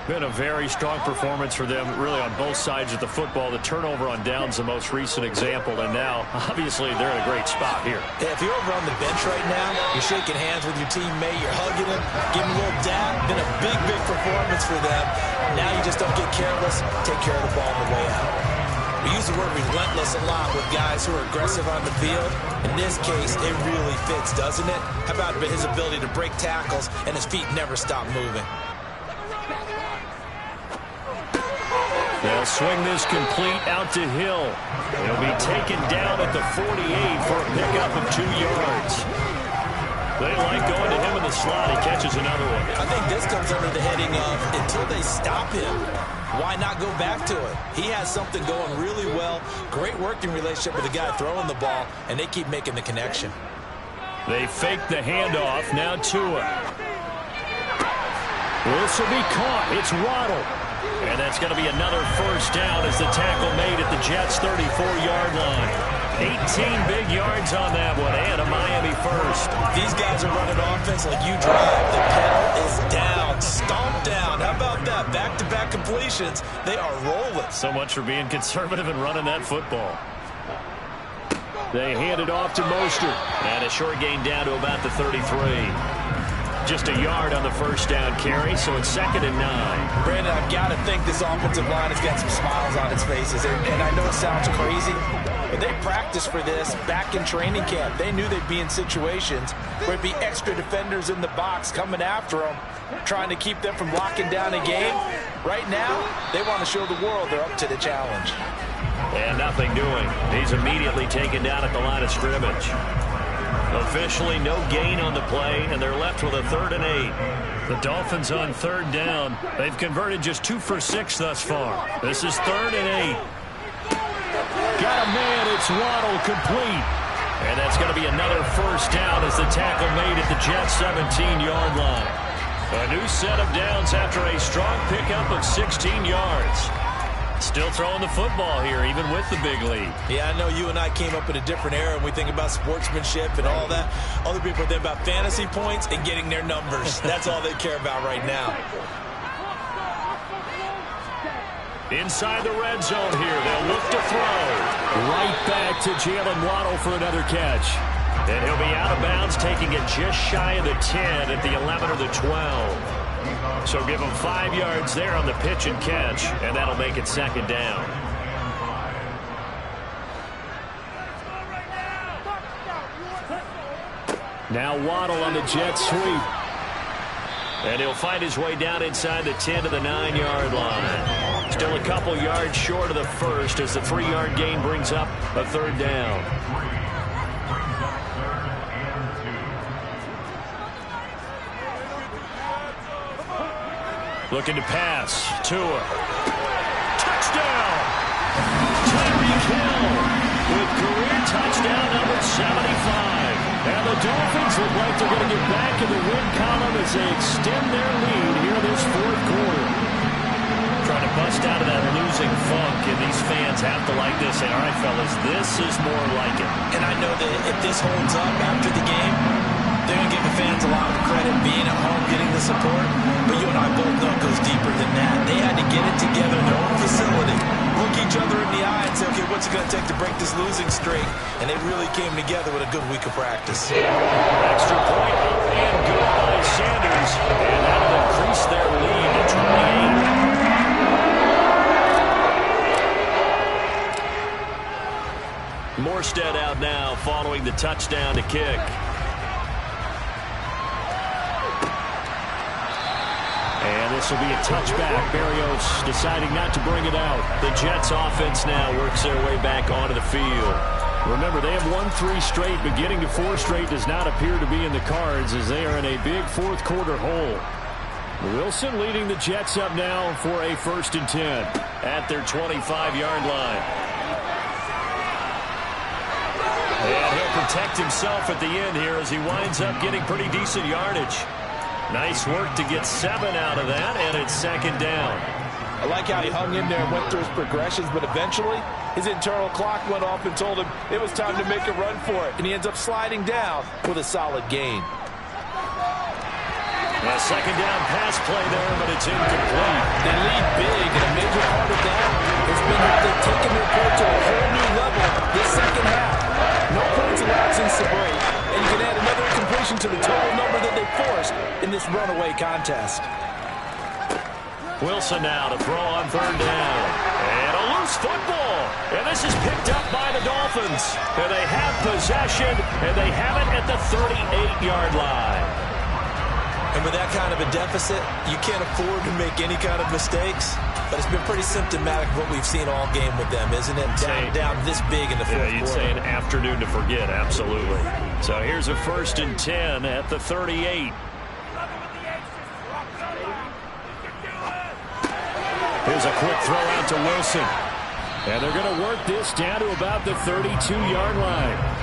Been a very strong performance for them, really, on both sides of the football. The turnover on downs, the most recent example, and now, obviously, they're in a great spot here. If you're over on the bench right now, you're shaking hands with your teammate, you're hugging him, giving him a little dab. Been a big, big performance for them. Now you just don't get careless. Take care of the ball on the way out. We use the word relentless a lot with guys who are aggressive on the field. In this case, it really fits, doesn't it? How about his ability to break tackles and his feet never stop moving? They'll swing this complete out to Hill. He'll be taken down at the 48 for a pickup of 2 yards. They like going to him in the slot. He catches another one. I think this comes under the heading of, until they stop him, why not go back to it? He has something going really well. Great working relationship with the guy throwing the ball, and they keep making the connection. They fake the handoff. Now Tua. This will be caught. It's Waddle. And that's going to be another first down as the tackle made at the Jets' 34-yard line. 18 big yards on that one, and a Miami first. These guys are running offense like you drive. The pedal is down, stomped down. How about that? Back-to-back completions. They are rolling. So much for being conservative and running that football. They hand it off to Mostert. And a short gain down to about the 33. Just a yard on the first down carry, so it's 2nd and 9. Brandon, I've got to think this offensive line has got some smiles on its faces. And I know it sounds crazy, but they practiced for this back in training camp. They knew they'd be in situations where it'd be extra defenders in the box coming after them, trying to keep them from locking down a game. Right now, they want to show the world they're up to the challenge. And nothing doing. He's immediately taken down at the line of scrimmage. Officially no gain on the play, and they're left with a 3rd and 8. The Dolphins on 3rd down. They've converted just 2 for 6 thus far. This is 3rd and 8. Got a man. It's Waddle, complete. And that's going to be another first down as the tackle made at the Jets' 17-yard line. A new set of downs after a strong pickup of 16 yards. Still throwing the football here, even with the big lead. Yeah, I know you and I came up in a different era, and we think about sportsmanship and all that. Other people think about fantasy points and getting their numbers. That's all they care about right now. Inside the red zone here, they'll look to throw. Right back to Jalen Waddle for another catch. And he'll be out of bounds, taking it just shy of the 10 at the 11 or the 12. So give him 5 yards there on the pitch and catch, and that'll make it 2nd down. Now Waddle on the jet sweep. And he'll find his way down inside the 10 to the 9-yard line. Still a couple yards short of the first as the 3-yard gain brings up a 3rd down. Looking to pass. Tua. Touchdown! Tyreek Hill with career touchdown number 75. And the Dolphins look like they're going to get back in the win column as they extend their lead here this 4th quarter. Trying to bust out of that losing funk, and these fans have to like this. Say, all right, fellas, this is more like it. And I know that if this holds up after the game, they're going to give the fans a lot of credit being at home, getting the support. But you and I both know it goes deeper than that. They had to get it together in their own facility look each other in the eye and say, okay, what's it going to take to break this losing streak? And they really came together with a good week of practice. Extra point up and good by Sanders. And that'll increase their lead to 28. Morstead out now following the touchdown to kick. And this will be a touchback. Berrios deciding not to bring it out. The Jets offense now works their way back onto the field. Remember, they have won 3 straight, but getting to 4 straight does not appear to be in the cards as they are in a big fourth quarter hole. Wilson leading the Jets up now for a 1st and 10 at their 25-yard line. And he'll protect himself at the end here as he winds up getting pretty decent yardage. Nice work to get 7 out of that, and it's 2nd down. I like how he hung in there and went through his progressions, but eventually his internal clock went off and told him it was time to make a run for it, and he ends up sliding down with a solid gain. A 2nd down pass play there, but it's incomplete. They lead big, and a major part of that has been how they've taken their play to a whole new level this second half. No points allowed since the break, and you can add another incompletion to the total number that they forced in this runaway contest. Wilson now to throw on 3rd down. And a loose football. And this is picked up by the Dolphins. And they have possession, and they have it at the 38-yard line. And with that kind of a deficit, you can't afford to make any kind of mistakes. But it's been pretty symptomatic of what we've seen all game with them, isn't it? Down this big in the fourth quarter. You'd say an afternoon to forget, absolutely. So here's a 1st and 10 at the 38. Here's a quick throw out to Wilson. And they're going to work this down to about the 32-yard line.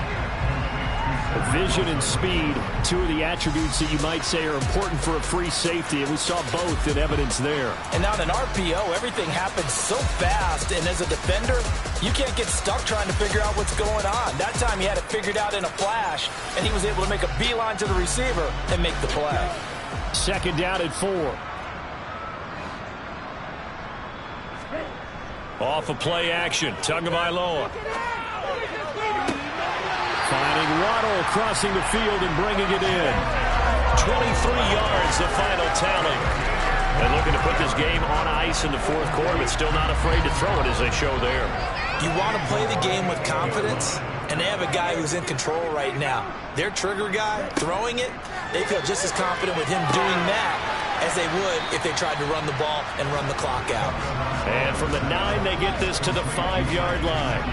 Vision and speed, 2 of the attributes that you might say are important for a free safety, and we saw both in evidence there. And now in an RPO, everything happens so fast, and as a defender, you can't get stuck trying to figure out what's going on. That time he had it figured out in a flash, and he was able to make a beeline to the receiver and make the play. 2nd down at 4. Off of play action, Tagovailoa. Finding Waddle crossing the field and bringing it in. 23 yards, the final tally. And looking to put this game on ice in the fourth quarter, but still not afraid to throw it as they show there. You want to play the game with confidence, and they have a guy who's in control right now. Their trigger guy, throwing it, they feel just as confident with him doing that as they would if they tried to run the ball and run the clock out. And from the 9, they get this to the 5-yard line.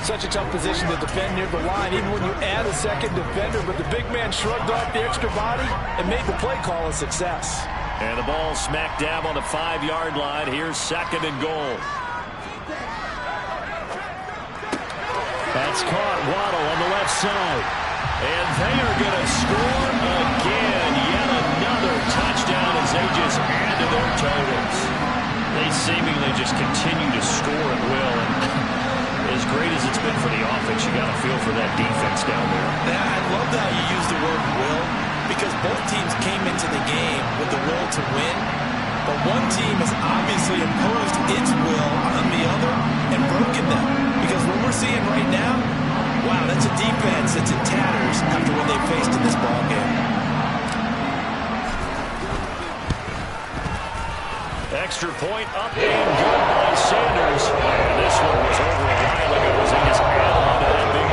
Such a tough position to defend near the line, even when you add a second defender, but the big man shrugged off the extra body and made the play call a success. And the ball smack dab on the 5-yard line. Here's 2nd and goal. That's caught. Waddle on the left side. And they are going to score again. Yet another touchdown as they just add to their totals. They seemingly just continue to score at will. And as great as it's been for the offense, you got to feel for that defense down there. I love how you use the word will, because both teams came into the game with the will to win, but one team has obviously imposed its will on the other and broken them. Because what we're seeing right now, wow, that's a defense that's in tatters after what they faced in this ballgame. Extra point up and good by Sanders. And this one was over a while ago as he just added on to that big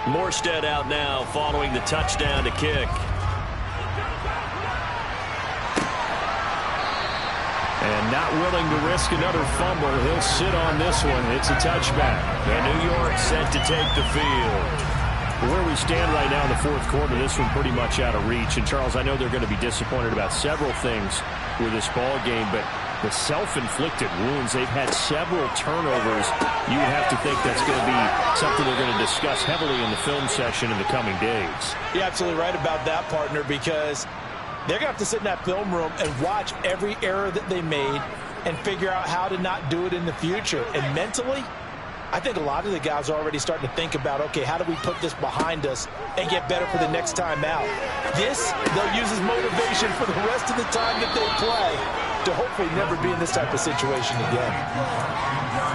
lead. Morstead out now following the touchdown to kick. And not willing to risk another fumble. He'll sit on this one. It's a touchback. And New York set to take the field. Where we stand right now in the fourth quarter, this one pretty much out of reach. And, Charles, I know they're going to be disappointed about several things with this ball game, but the self-inflicted wounds, they've had several turnovers. You would have to think that's going to be something they're going to discuss heavily in the film session in the coming days. You're absolutely right about that, partner, because they're going to have to sit in that film room and watch every error that they made and figure out how to not do it in the future. And mentally, I think a lot of the guys are already starting to think about, okay, how do we put this behind us and get better for the next time out? This, they'll use as motivation for the rest of the time that they play to hopefully never be in this type of situation again.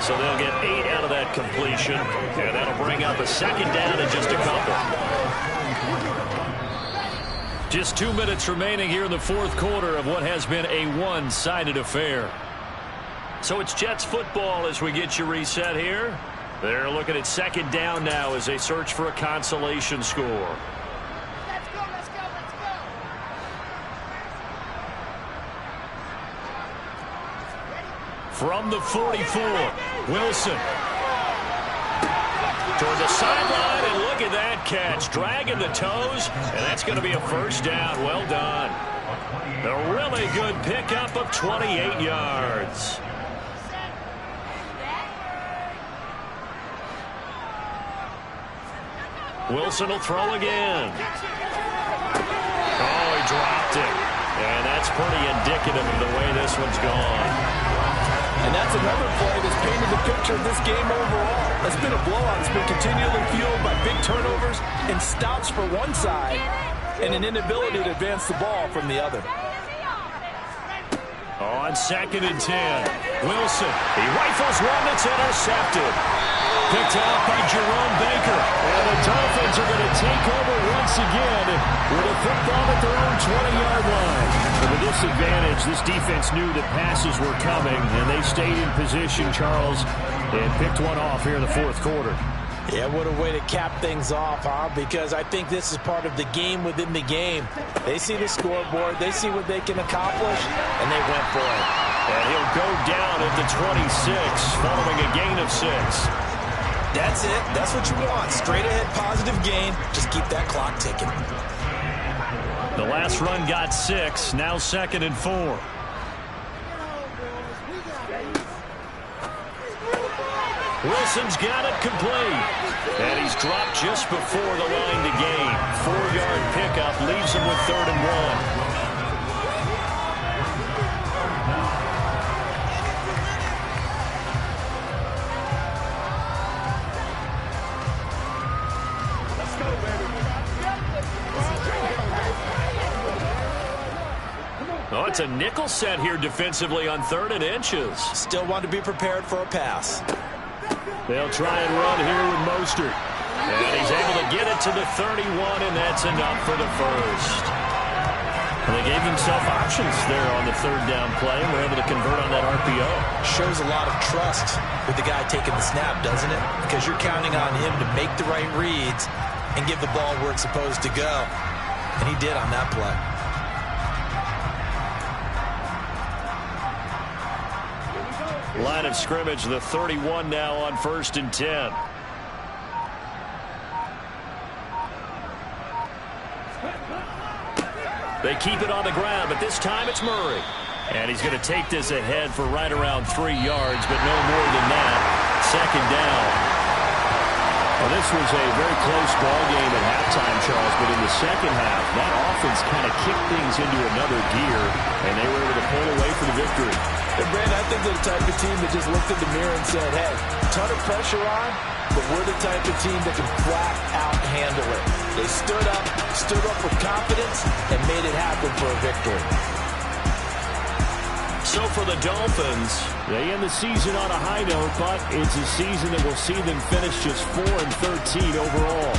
So they'll get 8 out of that completion, and that'll bring up a second down in just a couple. Just 2 minutes remaining here in the fourth quarter of what has been a one-sided affair. So it's Jets football as we get you reset here. They're looking at second down now as they search for a consolation score. Let's go, let's go, let's go. From the 44, Wilson. Toward the sideline, and look at that catch. Dragging the toes, and that's going to be a first down. Well done. A really good pickup of 28 yards. Wilson will throw again. Oh, he dropped it. And that's pretty indicative of the way this one's gone. And that's another play that's painted the picture of this game overall. It's been a blowout. It's been continually fueled by big turnovers and stops for one side and an inability to advance the ball from the other. On 2nd and 10, Wilson. He rifles one that's intercepted. Picked out by Jerome Baker. And the Dolphins are going to take over once again with a football at their own 20-yard line. With a disadvantage, this defense knew that passes were coming, and they stayed in position, Charles, and picked one off here in the fourth quarter. Yeah, what a way to cap things off, huh? Because I think this is part of the game within the game. They see the scoreboard, they see what they can accomplish, and they went for it. And he'll go down at the 26, following a gain of 6. That's it. That's what you want. Straight ahead positive gain. Just keep that clock ticking. The last run got 6. Now 2nd and 4. Wilson's got it complete. And he's dropped just before the line to gain. 4-yard pickup leaves him with 3rd and 1. Oh, it's a nickel set here defensively on 3rd and inches. Still want to be prepared for a pass. They'll try and run here with Mostert. And he's able to get it to the 31, and that's enough for the first. And they gave himself options there on the 3rd down play, and were able to convert on that RPO. Shows a lot of trust with the guy taking the snap, doesn't it? Because you're counting on him to make the right reads and give the ball where it's supposed to go. And he did on that play. Line of scrimmage, the 31 now on 1st and 10. They keep it on the ground, but this time it's Murray. And he's going to take this ahead for right around 3 yards, but no more than that. 2nd down. Well, this was a very close ball game at halftime, Charles, but in the second half, that offense kind of kicked things into another gear, and they were able to pull away for the victory. And Brand, I think they're the type of team that just looked in the mirror and said, hey, ton of pressure on, but we're the type of team that can flat out handle it. They stood up with confidence, and made it happen for a victory. So for the Dolphins, they end the season on a high note, but it's a season that will see them finish just 4-13 overall.